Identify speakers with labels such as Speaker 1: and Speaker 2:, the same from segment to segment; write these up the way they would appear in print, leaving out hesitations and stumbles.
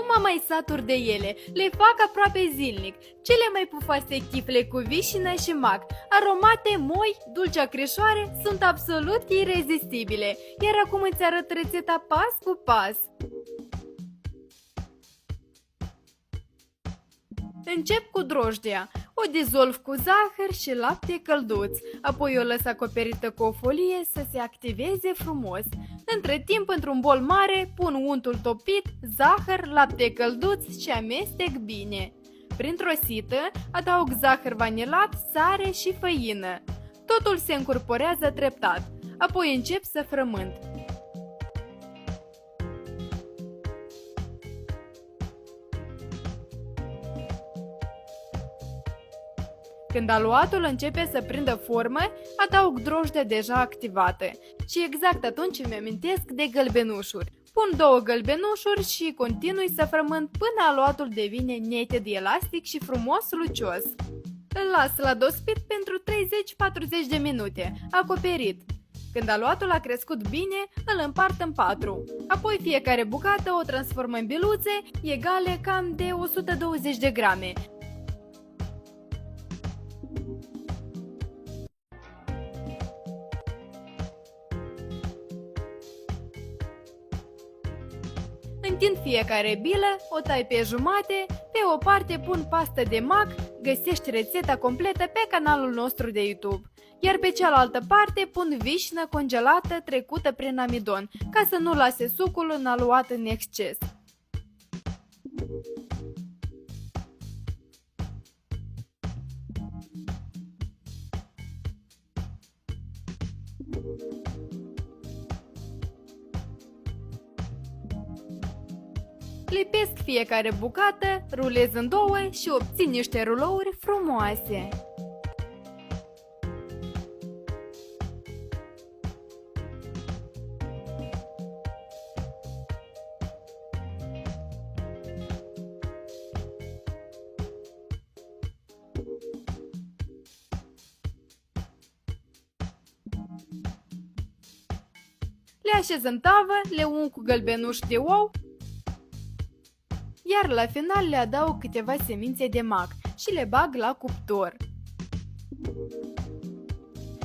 Speaker 1: mă mai satur de ele, le fac aproape zilnic. Cele mai pufoase chifle cu vișină și mac, aromate, moi, dulce acrișoare, sunt absolut irezistibile. Iar acum îți arăt rețeta pas cu pas. Încep cu drojdea. O dizolv cu zahăr și lapte călduț, apoi o lăs acoperită cu o folie să se activeze frumos. Între timp, într-un bol mare, pun untul topit, zahăr, lapte călduț și amestec bine. Printr-o sită, adaug zahăr vanilat, sare și făină. Totul se încorporează treptat, apoi încep să frământ. Când aluatul începe să prindă formă, adaug drojdea deja activată și exact atunci îmi amintesc de gălbenușuri. Pun 2 gălbenușuri și continui să frământ până aluatul devine neted elastic și frumos lucios. Îl las la dospit pentru 30-40 de minute, acoperit. Când aluatul a crescut bine, îl împart în 4. Apoi fiecare bucată o transform în biluțe egale cam de 120 de grame. Întind fiecare bilă, o tai pe jumate, pe o parte pun pastă de mac, găsești rețeta completă pe canalul nostru de YouTube. Iar pe cealaltă parte pun vișină congelată trecută prin amidon, ca să nu lase sucul în aluat în exces. Lipesc fiecare bucată, rulez în 2 și obțin niște rulouri frumoase. Le așez în tavă, le ung cu gălbenuși de ou, iar la final le adaug câteva semințe de mac și le bag la cuptor.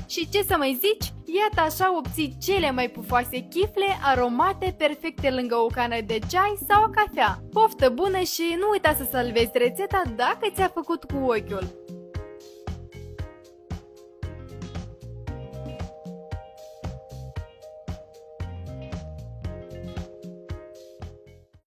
Speaker 1: Și ce să mai zici? Iată așa obții cele mai pufoase chifle aromate perfecte lângă o cană de ceai sau o cafea. Poftă bună și nu uita să salvezi rețeta dacă ți-a făcut cu ochiul!